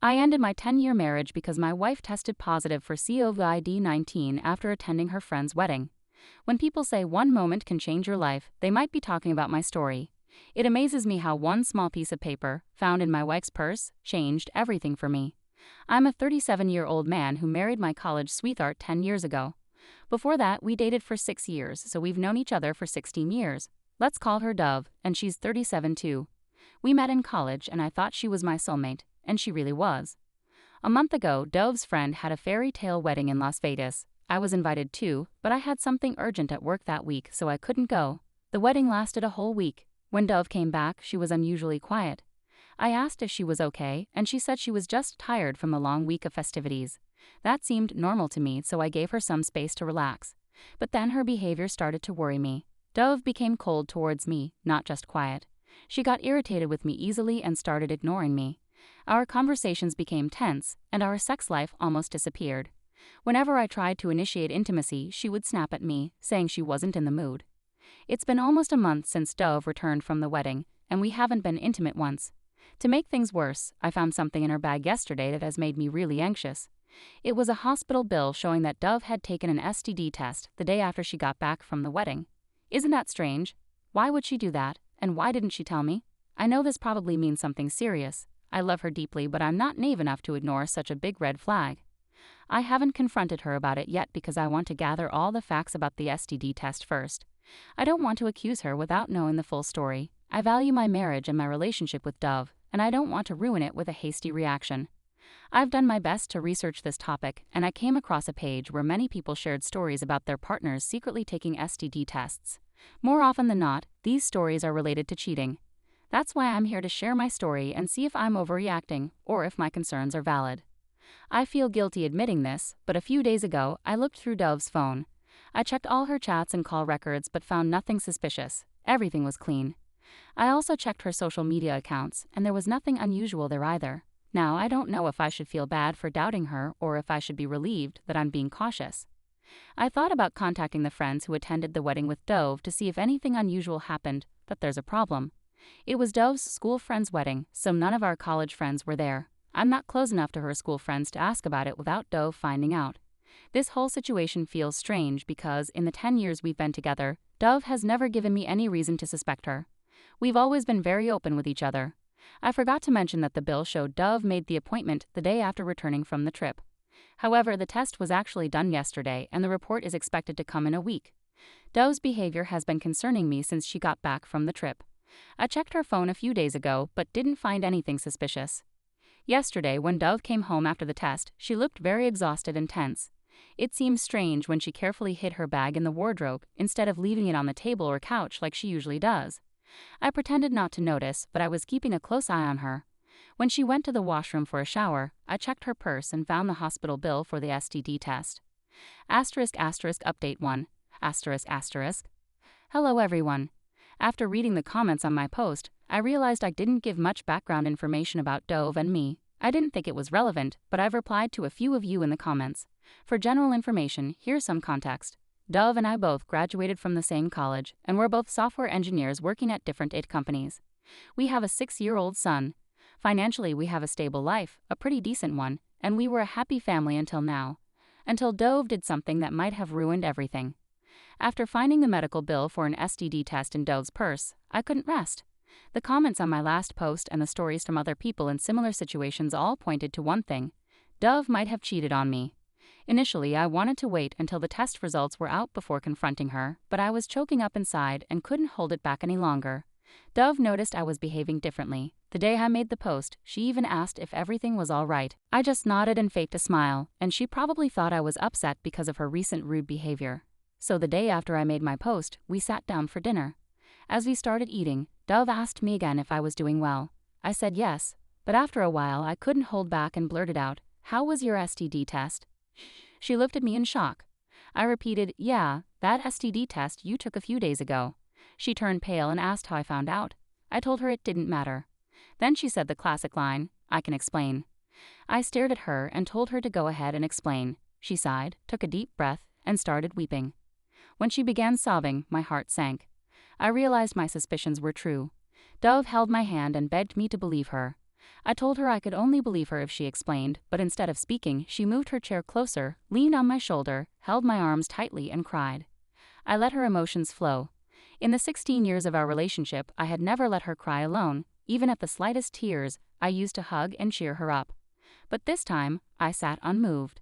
I ended my 10-year marriage because my wife tested positive for COVID-19 after attending her friend's wedding. When people say one moment can change your life, they might be talking about my story. It amazes me how one small piece of paper, found in my wife's purse, changed everything for me. I'm a 37-year-old man who married my college sweetheart 10 years ago. Before that, we dated for 6 years, so we've known each other for 16 years. Let's call her Dove, and she's 37 too. We met in college, and I thought she was my soulmate, and she really was. A month ago, Dove's friend had a fairy tale wedding in Las Vegas. I was invited too, but I had something urgent at work that week, so I couldn't go. The wedding lasted a whole week. When Dove came back, she was unusually quiet. I asked if she was okay, and she said she was just tired from the long week of festivities. That seemed normal to me, so I gave her some space to relax. But then her behavior started to worry me. Dove became cold towards me, not just quiet. She got irritated with me easily and started ignoring me. Our conversations became tense, and our sex life almost disappeared. Whenever I tried to initiate intimacy, she would snap at me, saying she wasn't in the mood. It's been almost a month since Dove returned from the wedding, and we haven't been intimate once. To make things worse, I found something in her bag yesterday that has made me really anxious. It was a hospital bill showing that Dove had taken an STD test the day after she got back from the wedding. Isn't that strange? Why would she do that, and why didn't she tell me? I know this probably means something serious. I love her deeply, but I'm not naive enough to ignore such a big red flag. I haven't confronted her about it yet because I want to gather all the facts about the STD test first. I don't want to accuse her without knowing the full story. I value my marriage and my relationship with Dove, and I don't want to ruin it with a hasty reaction. I've done my best to research this topic, and I came across a page where many people shared stories about their partners secretly taking STD tests. More often than not, these stories are related to cheating. That's why I'm here to share my story and see if I'm overreacting or if my concerns are valid. I feel guilty admitting this, but a few days ago, I looked through Dove's phone. I checked all her chats and call records but found nothing suspicious. Everything was clean. I also checked her social media accounts, and there was nothing unusual there either. Now, I don't know if I should feel bad for doubting her or if I should be relieved that I'm being cautious. I thought about contacting the friends who attended the wedding with Dove to see if anything unusual happened, but there's a problem. It was Dove's school friend's wedding, so none of our college friends were there. I'm not close enough to her school friends to ask about it without Dove finding out. This whole situation feels strange because in the 10 years we've been together, Dove has never given me any reason to suspect her. We've always been very open with each other. I forgot to mention that the bill showed Dove made the appointment the day after returning from the trip. However, the test was actually done yesterday and the report is expected to come in a week. Dove's behavior has been concerning me since she got back from the trip. I checked her phone a few days ago but didn't find anything suspicious. Yesterday, when Dove came home after the test, she looked very exhausted and tense. It seemed strange when she carefully hid her bag in the wardrobe instead of leaving it on the table or couch like she usually does. I pretended not to notice, but I was keeping a close eye on her. When she went to the washroom for a shower, I checked her purse and found the hospital bill for the STD test. Update 1. Hello everyone. After reading the comments on my post, I realized I didn't give much background information about Dove and me. I didn't think it was relevant, but I've replied to a few of you in the comments. For general information, here's some context. Dove and I both graduated from the same college, and we're both software engineers working at different IT companies. We have a 6-year-old son. Financially, we have a stable life, a pretty decent one, and we were a happy family until now. Until Dove did something that might have ruined everything. After finding the medical bill for an STD test in Dove's purse, I couldn't rest. The comments on my last post and the stories from other people in similar situations all pointed to one thing. Dove might have cheated on me. Initially, I wanted to wait until the test results were out before confronting her, but I was choking up inside and couldn't hold it back any longer. Dove noticed I was behaving differently. The day I made the post, she even asked if everything was all right. I just nodded and faked a smile, and she probably thought I was upset because of her recent rude behavior. So the day after I made my post, we sat down for dinner. As we started eating, Dove asked me again if I was doing well. I said yes, but after a while I couldn't hold back and blurted out, "How was your STD test?" She looked at me in shock. I repeated, "Yeah, that STD test you took a few days ago." She turned pale and asked how I found out. I told her it didn't matter. Then she said the classic line, "I can explain." I stared at her and told her to go ahead and explain. She sighed, took a deep breath, and started weeping. When she began sobbing, my heart sank. I realized my suspicions were true. Dove held my hand and begged me to believe her. I told her I could only believe her if she explained, but instead of speaking, she moved her chair closer, leaned on my shoulder, held my arms tightly, and cried. I let her emotions flow. In the 16 years of our relationship, I had never let her cry alone. Even at the slightest tears, I used to hug and cheer her up. But this time, I sat unmoved.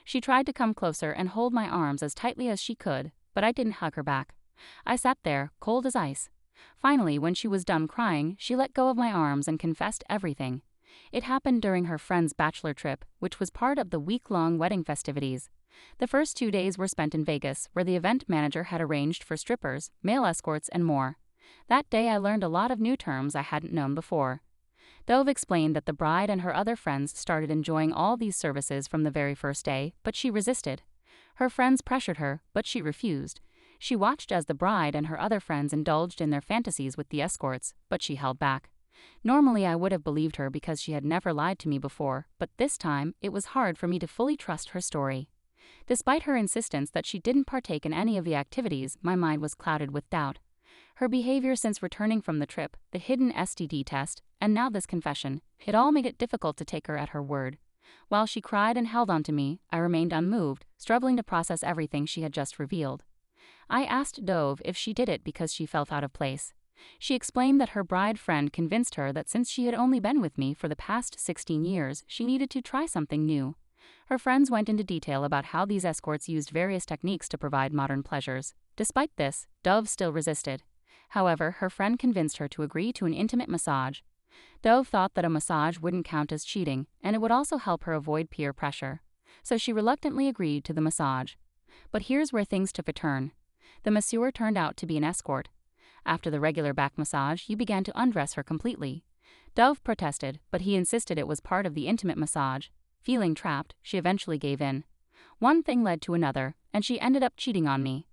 She tried to come closer and hold my arms as tightly as she could, but I didn't hug her back. I sat there, cold as ice. Finally, when she was done crying, she let go of my arms and confessed everything. It happened during her friend's bachelor trip, which was part of the week-long wedding festivities. The first 2 days were spent in Vegas, where the event manager had arranged for strippers, male escorts, and more. That day I learned a lot of new terms I hadn't known before. Dove explained that the bride and her other friends started enjoying all these services from the very first day, but she resisted. Her friends pressured her, but she refused. She watched as the bride and her other friends indulged in their fantasies with the escorts, but she held back. Normally I would have believed her because she had never lied to me before, but this time it was hard for me to fully trust her story. Despite her insistence that she didn't partake in any of the activities, my mind was clouded with doubt. Her behavior since returning from the trip, the hidden STD test, and now this confession, it all made it difficult to take her at her word. While she cried and held on to me, I remained unmoved, struggling to process everything she had just revealed. I asked Dove if she did it because she felt out of place. She explained that her bride friend convinced her that since she had only been with me for the past 16 years, she needed to try something new. Her friends went into detail about how these escorts used various techniques to provide modern pleasures. Despite this, Dove still resisted. However, her friend convinced her to agree to an intimate massage. Dove thought that a massage wouldn't count as cheating, and it would also help her avoid peer pressure. So she reluctantly agreed to the massage. But here's where things took a turn. The masseur turned out to be an escort. After the regular back massage, he began to undress her completely. Dove protested, but he insisted it was part of the intimate massage. Feeling trapped, she eventually gave in. One thing led to another, and she ended up cheating on me.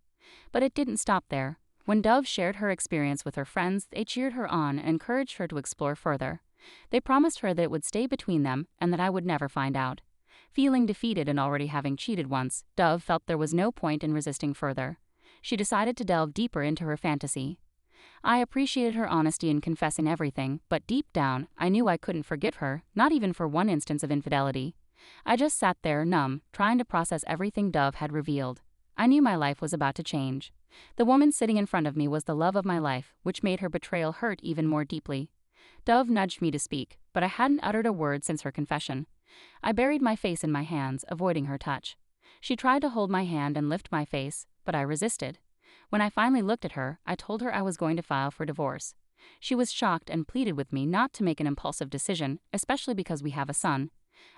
But it didn't stop there. When Dove shared her experience with her friends, they cheered her on and encouraged her to explore further. They promised her that it would stay between them and that I would never find out. Feeling defeated and already having cheated once, Dove felt there was no point in resisting further. She decided to delve deeper into her fantasy. I appreciated her honesty in confessing everything, but deep down, I knew I couldn't forgive her, not even for one instance of infidelity. I just sat there, numb, trying to process everything Dove had revealed. I knew my life was about to change. The woman sitting in front of me was the love of my life, which made her betrayal hurt even more deeply. Dove nudged me to speak, but I hadn't uttered a word since her confession. I buried my face in my hands, avoiding her touch. She tried to hold my hand and lift my face, but I resisted. When I finally looked at her, I told her I was going to file for divorce. She was shocked and pleaded with me not to make an impulsive decision, especially because we have a son.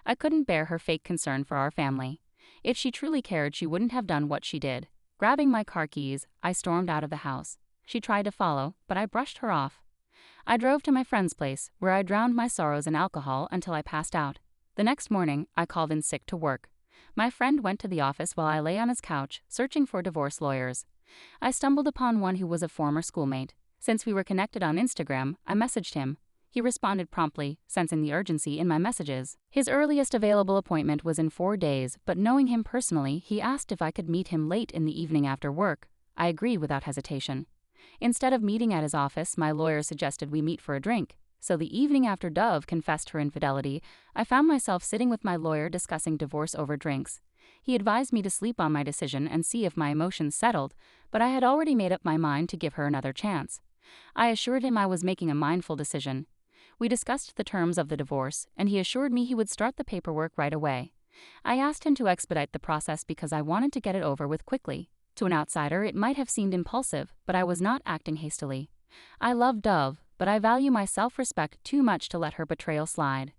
I couldn't bear her fake concern for our family. If she truly cared, she wouldn't have done what she did. Grabbing my car keys, I stormed out of the house. She tried to follow, but I brushed her off. I drove to my friend's place, where I drowned my sorrows in alcohol until I passed out. The next morning, I called in sick to work. My friend went to the office while I lay on his couch, searching for divorce lawyers. I stumbled upon one who was a former schoolmate. Since we were connected on Instagram, I messaged him. He responded promptly, sensing the urgency in my messages. His earliest available appointment was in 4 days, but knowing him personally, he asked if I could meet him late in the evening after work. I agreed without hesitation. Instead of meeting at his office, my lawyer suggested we meet for a drink. So the evening after Dove confessed her infidelity, I found myself sitting with my lawyer discussing divorce over drinks. He advised me to sleep on my decision and see if my emotions settled, but I had already made up my mind to give her another chance. I assured him I was making a mindful decision. We discussed the terms of the divorce, and he assured me he would start the paperwork right away. I asked him to expedite the process because I wanted to get it over with quickly. To an outsider, it might have seemed impulsive, but I was not acting hastily. I love Dove, but I value my self-respect too much to let her betrayal slide.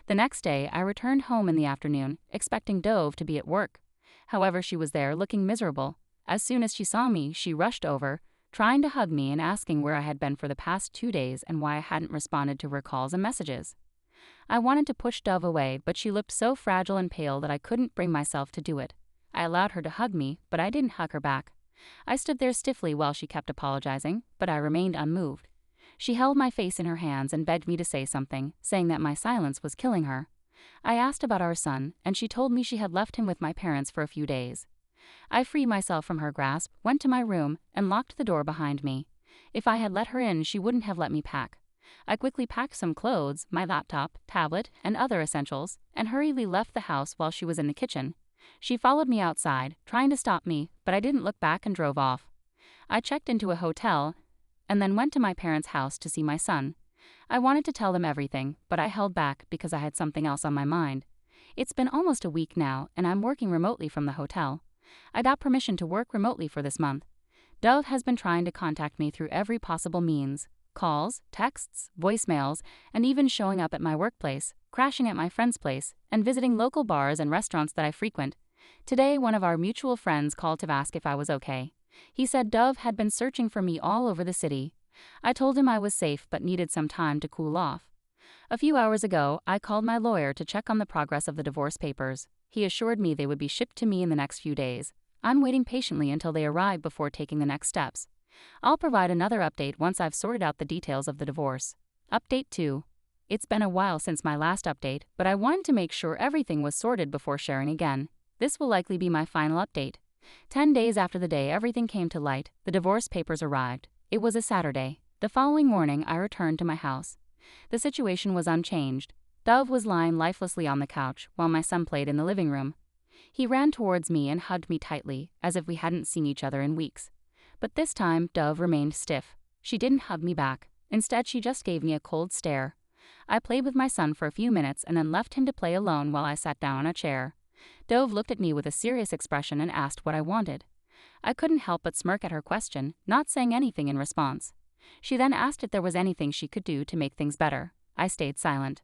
The next day, I returned home in the afternoon, expecting Dove to be at work. However, she was there looking miserable. As soon as she saw me, she rushed over, trying to hug me and asking where I had been for the past 2 days and why I hadn't responded to her calls and messages. I wanted to push Dove away, but she looked so fragile and pale that I couldn't bring myself to do it. I allowed her to hug me, but I didn't hug her back. I stood there stiffly while she kept apologizing, but I remained unmoved. She held my face in her hands and begged me to say something, saying that my silence was killing her. I asked about our son, and she told me she had left him with my parents for a few days. I freed myself from her grasp, went to my room, and locked the door behind me. If I had let her in, she wouldn't have let me pack. I quickly packed some clothes, my laptop, tablet, and other essentials, and hurriedly left the house while she was in the kitchen. She followed me outside, trying to stop me, but I didn't look back and drove off. I checked into a hotel and then went to my parents' house to see my son. I wanted to tell them everything, but I held back because I had something else on my mind. It's been almost a week now, and I'm working remotely from the hotel. I got permission to work remotely for this month. Dove has been trying to contact me through every possible means: calls, texts, voicemails, and even showing up at my workplace, crashing at my friend's place, and visiting local bars and restaurants that I frequent. Today, one of our mutual friends called to ask if I was okay. He said Dove had been searching for me all over the city. I told him I was safe but needed some time to cool off. A few hours ago, I called my lawyer to check on the progress of the divorce papers. He assured me they would be shipped to me in the next few days. I'm waiting patiently until they arrive before taking the next steps. I'll provide another update once I've sorted out the details of the divorce. Update 2. It's been a while since my last update, but I wanted to make sure everything was sorted before sharing again. This will likely be my final update. 10 days after the day everything came to light, the divorce papers arrived. It was a Saturday. The following morning, I returned to my house. The situation was unchanged. Dove was lying lifelessly on the couch while my son played in the living room. He ran towards me and hugged me tightly, as if we hadn't seen each other in weeks. But this time, Dove remained stiff. She didn't hug me back. Instead, she just gave me a cold stare. I played with my son for a few minutes and then left him to play alone while I sat down on a chair. Dove looked at me with a serious expression and asked what I wanted. I couldn't help but smirk at her question, not saying anything in response. She then asked if there was anything she could do to make things better. I stayed silent.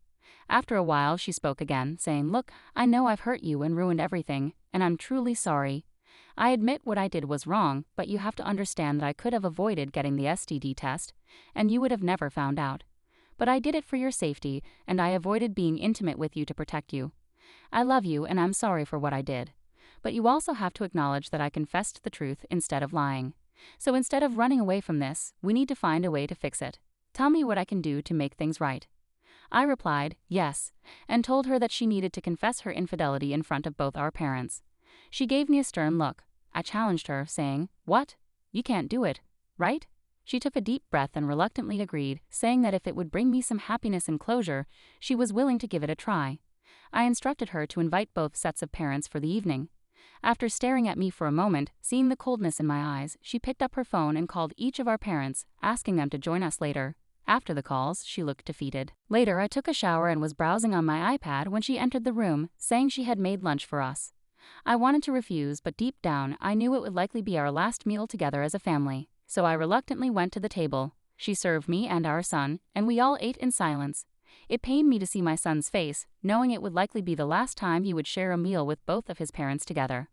After a while, she spoke again, saying, "Look, I know I've hurt you and ruined everything, and I'm truly sorry. I admit what I did was wrong, but you have to understand that I could have avoided getting the STD test, and you would have never found out. But I did it for your safety, and I avoided being intimate with you to protect you. I love you, and I'm sorry for what I did. But you also have to acknowledge that I confessed the truth instead of lying. So instead of running away from this, we need to find a way to fix it. Tell me what I can do to make things right." I replied, yes, and told her that she needed to confess her infidelity in front of both our parents. She gave me a stern look. I challenged her, saying, "What? You can't do it, right?" She took a deep breath and reluctantly agreed, saying that if it would bring me some happiness and closure, she was willing to give it a try. I instructed her to invite both sets of parents for the evening. After staring at me for a moment, seeing the coldness in my eyes, she picked up her phone and called each of our parents, asking them to join us later. After the calls, she looked defeated. Later, I took a shower and was browsing on my iPad when she entered the room, saying she had made lunch for us. I wanted to refuse, but deep down, I knew it would likely be our last meal together as a family. So I reluctantly went to the table. She served me and our son, and we all ate in silence. It pained me to see my son's face, knowing it would likely be the last time he would share a meal with both of his parents together.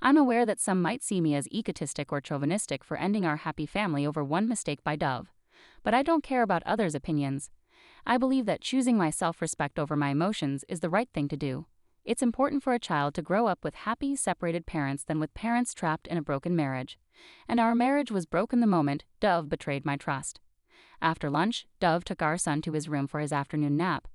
I'm aware that some might see me as egotistic or chauvinistic for ending our happy family over one mistake by Dove. But I don't care about others' opinions. I believe that choosing my self-respect over my emotions is the right thing to do. It's important for a child to grow up with happy, separated parents than with parents trapped in a broken marriage. And our marriage was broken the moment Dove betrayed my trust. After lunch, Dove took our son to his room for his afternoon nap.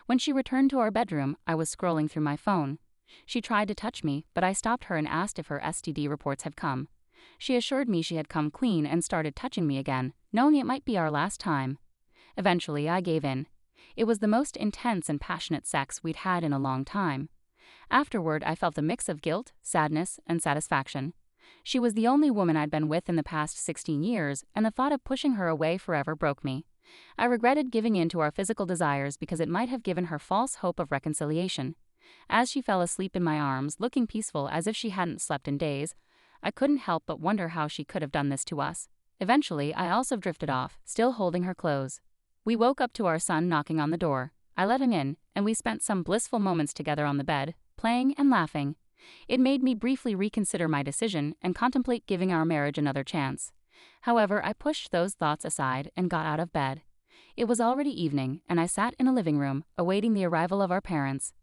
When she returned to our bedroom, I was scrolling through my phone. She tried to touch me, but I stopped her and asked if her STD reports had come. She assured me she had come clean and started touching me again, knowing it might be our last time. Eventually, I gave in. It was the most intense and passionate sex we'd had in a long time. Afterward, I felt a mix of guilt, sadness, and satisfaction. She was the only woman I'd been with in the past 16 years, and the thought of pushing her away forever broke me. I regretted giving in to our physical desires because it might have given her false hope of reconciliation. As she fell asleep in my arms, looking peaceful as if she hadn't slept in days, I couldn't help but wonder how she could have done this to us. Eventually, I also drifted off, still holding her close. We woke up to our son knocking on the door. I let him in, and we spent some blissful moments together on the bed, playing and laughing. It made me briefly reconsider my decision and contemplate giving our marriage another chance. However, I pushed those thoughts aside and got out of bed. It was already evening, and I sat in a living room, awaiting the arrival of our parents.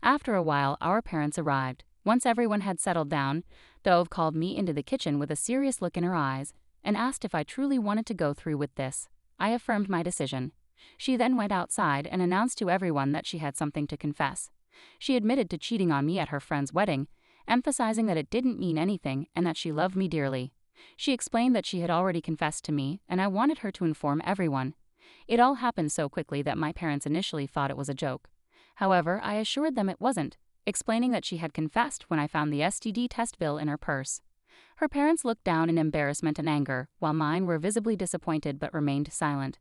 After a while, our parents arrived. Once everyone had settled down, Dove called me into the kitchen with a serious look in her eyes and asked if I truly wanted to go through with this. I affirmed my decision. She then went outside and announced to everyone that she had something to confess. She admitted to cheating on me at her friend's wedding, emphasizing that it didn't mean anything and that she loved me dearly. She explained that she had already confessed to me, and I wanted her to inform everyone. It all happened so quickly that my parents initially thought it was a joke. However, I assured them it wasn't, explaining that she had confessed when I found the STD test bill in her purse. Her parents looked down in embarrassment and anger, while mine were visibly disappointed but remained silent.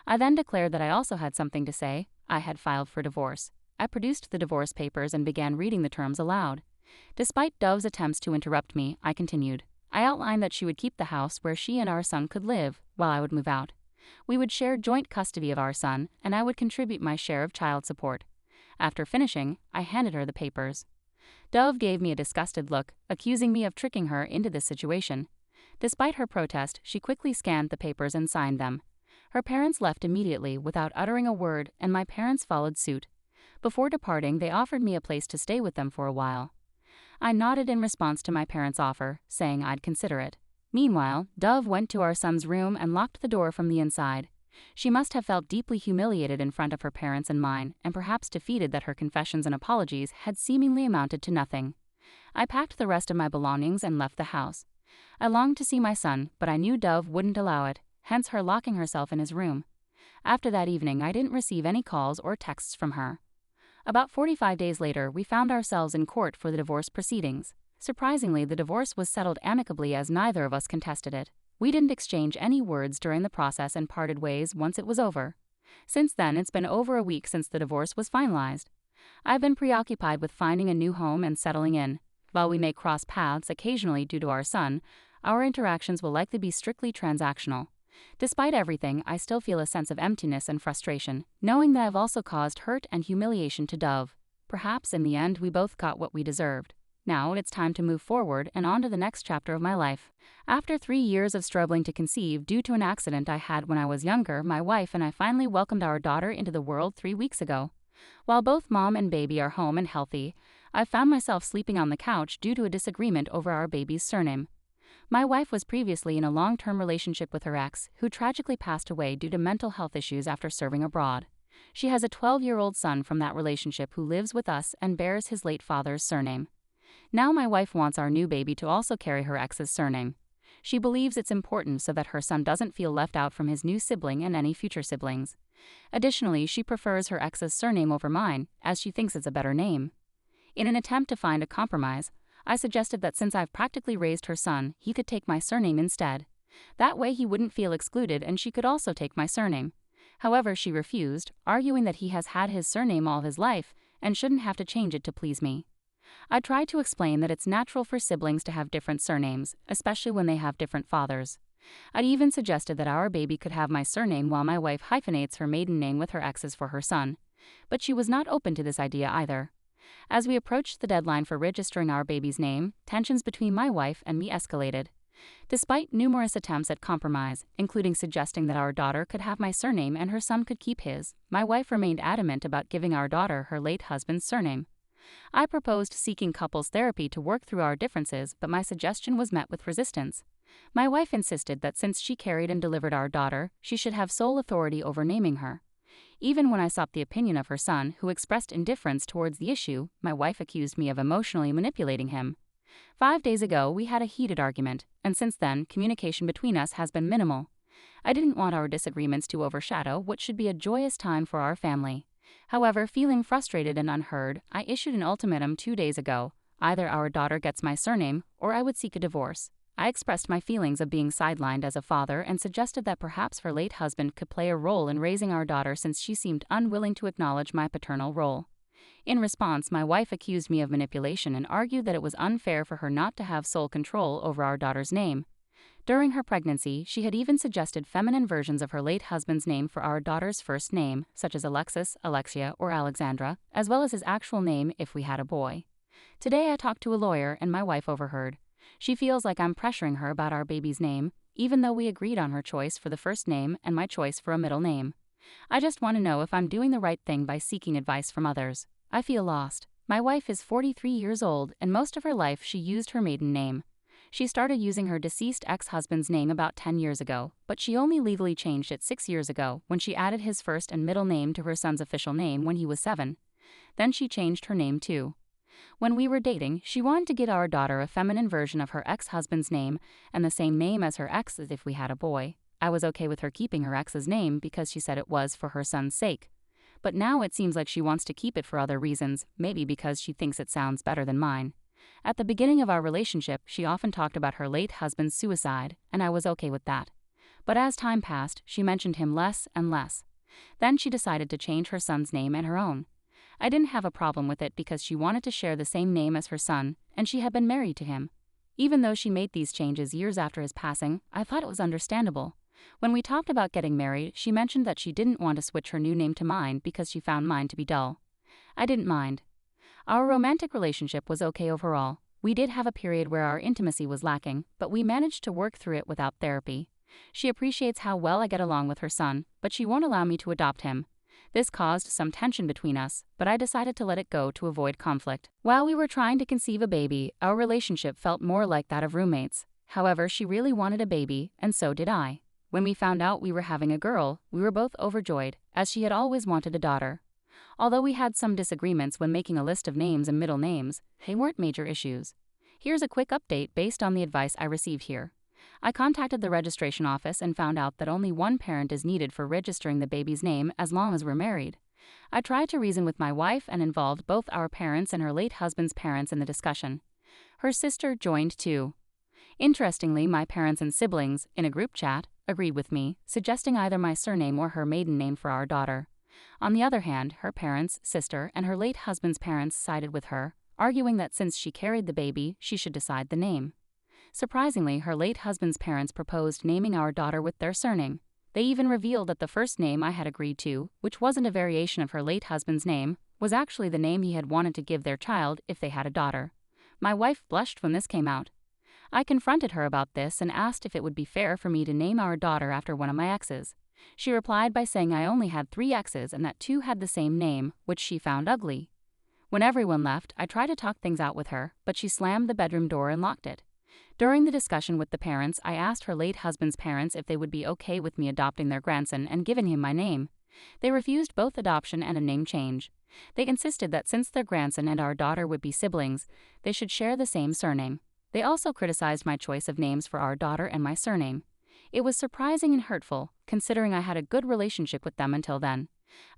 I then declared that I also had something to say. I had filed for divorce. I produced the divorce papers and began reading the terms aloud. Despite Dove's attempts to interrupt me, I continued. I outlined that she would keep the house where she and our son could live, while I would move out. We would share joint custody of our son, and I would contribute my share of child support. After finishing, I handed her the papers. Dove gave me a disgusted look, accusing me of tricking her into this situation. Despite her protest, she quickly scanned the papers and signed them. Her parents left immediately without uttering a word, and my parents followed suit. Before departing, they offered me a place to stay with them for a while. I nodded in response to my parents' offer, saying I'd consider it. Meanwhile, Dove went to our son's room and locked the door from the inside. She must have felt deeply humiliated in front of her parents and mine, and perhaps defeated that her confessions and apologies had seemingly amounted to nothing. I packed the rest of my belongings and left the house. I longed to see my son, but I knew Dove wouldn't allow it, hence her locking herself in his room. After that evening, I didn't receive any calls or texts from her. About 45 days later, we found ourselves in court for the divorce proceedings. Surprisingly, the divorce was settled amicably as neither of us contested it. We didn't exchange any words during the process and parted ways once it was over. Since then, it's been over a week since the divorce was finalized. I've been preoccupied with finding a new home and settling in. While we may cross paths occasionally due to our son, our interactions will likely be strictly transactional. Despite everything, I still feel a sense of emptiness and frustration, knowing that I've also caused hurt and humiliation to Dove. Perhaps in the end we both got what we deserved. Now it's time to move forward and on to the next chapter of my life. After 3 years of struggling to conceive due to an accident I had when I was younger, my wife and I finally welcomed our daughter into the world 3 weeks ago. While both mom and baby are home and healthy, I found myself sleeping on the couch due to a disagreement over our baby's surname. My wife was previously in a long-term relationship with her ex, who tragically passed away due to mental health issues after serving abroad. She has a 12-year-old son from that relationship who lives with us and bears his late father's surname. Now my wife wants our new baby to also carry her ex's surname. She believes it's important so that her son doesn't feel left out from his new sibling and any future siblings. Additionally, she prefers her ex's surname over mine, as she thinks it's a better name. In an attempt to find a compromise, I suggested that since I've practically raised her son, he could take my surname instead. That way he wouldn't feel excluded and she could also take my surname. However, she refused, arguing that he has had his surname all his life and shouldn't have to change it to please me. I tried to explain that it's natural for siblings to have different surnames, especially when they have different fathers. I'd even suggested that our baby could have my surname while my wife hyphenates her maiden name with her ex's for her son. But she was not open to this idea either. As we approached the deadline for registering our baby's name, tensions between my wife and me escalated. Despite numerous attempts at compromise, including suggesting that our daughter could have my surname and her son could keep his, my wife remained adamant about giving our daughter her late husband's surname. I proposed seeking couples therapy to work through our differences, but my suggestion was met with resistance. My wife insisted that since she carried and delivered our daughter, she should have sole authority over naming her. Even when I sought the opinion of her son, who expressed indifference towards the issue, my wife accused me of emotionally manipulating him. 5 days ago, we had a heated argument, and since then, communication between us has been minimal. I didn't want our disagreements to overshadow what should be a joyous time for our family. However, feeling frustrated and unheard, I issued an ultimatum 2 days ago. Either our daughter gets my surname, or I would seek a divorce. I expressed my feelings of being sidelined as a father and suggested that perhaps her late husband could play a role in raising our daughter since she seemed unwilling to acknowledge my paternal role. In response, my wife accused me of manipulation and argued that it was unfair for her not to have sole control over our daughter's name. During her pregnancy, she had even suggested feminine versions of her late husband's name for our daughter's first name, such as Alexis, Alexia, or Alexandra, as well as his actual name if we had a boy. Today I talked to a lawyer and my wife overheard. She feels like I'm pressuring her about our baby's name, even though we agreed on her choice for the first name and my choice for a middle name. I just want to know if I'm doing the right thing by seeking advice from others. I feel lost. My wife is 43 years old, and most of her life she used her maiden name. She started using her deceased ex-husband's name about 10 years ago, but she only legally changed it 6 years ago when she added his first and middle name to her son's official name when he was 7. Then she changed her name too. When we were dating, she wanted to get our daughter a feminine version of her ex-husband's name and the same name as her ex as if we had a boy. I was okay with her keeping her ex's name because she said it was for her son's sake. But now it seems like she wants to keep it for other reasons, maybe because she thinks it sounds better than mine. At the beginning of our relationship, she often talked about her late husband's suicide, and I was okay with that. But as time passed, she mentioned him less and less. Then she decided to change her son's name and her own. I didn't have a problem with it because she wanted to share the same name as her son, and she had been married to him. Even though she made these changes years after his passing, I thought it was understandable. When we talked about getting married, she mentioned that she didn't want to switch her new name to mine because she found mine to be dull. I didn't mind. Our romantic relationship was okay overall. We did have a period where our intimacy was lacking, but we managed to work through it without therapy. She appreciates how well I get along with her son, but she won't allow me to adopt him. This caused some tension between us, but I decided to let it go to avoid conflict. While we were trying to conceive a baby, our relationship felt more like that of roommates. However, she really wanted a baby, and so did I. When we found out we were having a girl, we were both overjoyed, as she had always wanted a daughter. Although we had some disagreements when making a list of names and middle names, they weren't major issues. Here's a quick update based on the advice I received here. I contacted the registration office and found out that only one parent is needed for registering the baby's name as long as we're married. I tried to reason with my wife and involved both our parents and her late husband's parents in the discussion. Her sister joined too. Interestingly, my parents and siblings, in a group chat, agreed with me, suggesting either my surname or her maiden name for our daughter. On the other hand, her parents, sister, and her late husband's parents sided with her, arguing that since she carried the baby, she should decide the name. Surprisingly, her late husband's parents proposed naming our daughter with their surname. They even revealed that the first name I had agreed to, which wasn't a variation of her late husband's name, was actually the name he had wanted to give their child if they had a daughter. My wife blushed when this came out. I confronted her about this and asked if it would be fair for me to name our daughter after one of my exes. She replied by saying I only had 3 exes and that 2 had the same name, which she found ugly. When everyone left, I tried to talk things out with her, but she slammed the bedroom door and locked it. During the discussion with the parents, I asked her late husband's parents if they would be okay with me adopting their grandson and giving him my name. They refused both adoption and a name change. They insisted that since their grandson and our daughter would be siblings, they should share the same surname. They also criticized my choice of names for our daughter and my surname. It was surprising and hurtful, considering I had a good relationship with them until then.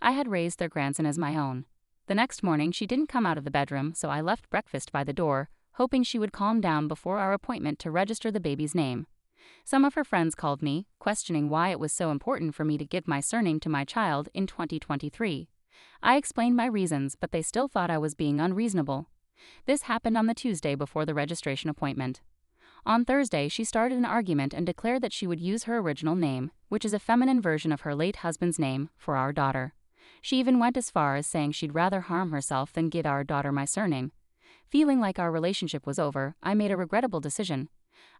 I had raised their grandson as my own. The next morning, she didn't come out of the bedroom, so I left breakfast by the door, hoping she would calm down before our appointment to register the baby's name. Some of her friends called me, questioning why it was so important for me to give my surname to my child in 2023. I explained my reasons, but they still thought I was being unreasonable. This happened on the Tuesday before the registration appointment. On Thursday, she started an argument and declared that she would use her original name, which is a feminine version of her late husband's name, for our daughter. She even went as far as saying she'd rather harm herself than give our daughter my surname. Feeling like our relationship was over, I made a regrettable decision.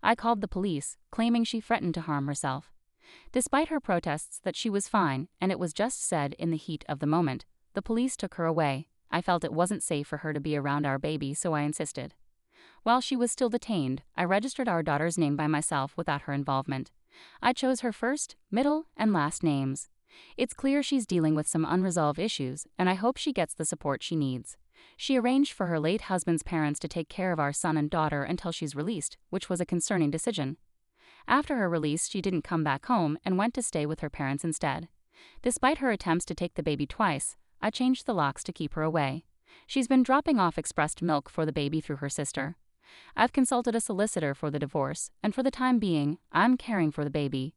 I called the police, claiming she threatened to harm herself. Despite her protests that she was fine and it was just said in the heat of the moment, the police took her away. I felt it wasn't safe for her to be around our baby, so I insisted. While she was still detained, I registered our daughter's name by myself without her involvement. I chose her first, middle, and last names. It's clear she's dealing with some unresolved issues, and I hope she gets the support she needs. She arranged for her late husband's parents to take care of our son and daughter until she's released, which was a concerning decision. After her release, she didn't come back home and went to stay with her parents instead. Despite her attempts to take the baby twice, I changed the locks to keep her away. She's been dropping off expressed milk for the baby through her sister. I've consulted a solicitor for the divorce, and for the time being, I'm caring for the baby.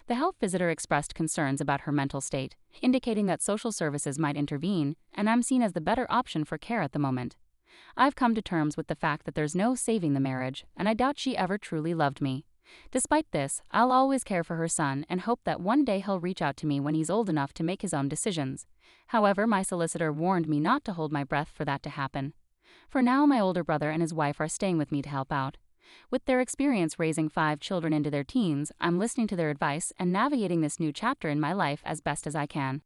The health visitor expressed concerns about her mental state, indicating that social services might intervene, and I'm seen as the better option for care at the moment. I've come to terms with the fact that there's no saving the marriage, and I doubt she ever truly loved me. Despite this, I'll always care for her son and hope that one day he'll reach out to me when he's old enough to make his own decisions. However, my solicitor warned me not to hold my breath for that to happen. For now, my older brother and his wife are staying with me to help out. With their experience raising 5 children into their teens, I'm listening to their advice and navigating this new chapter in my life as best as I can.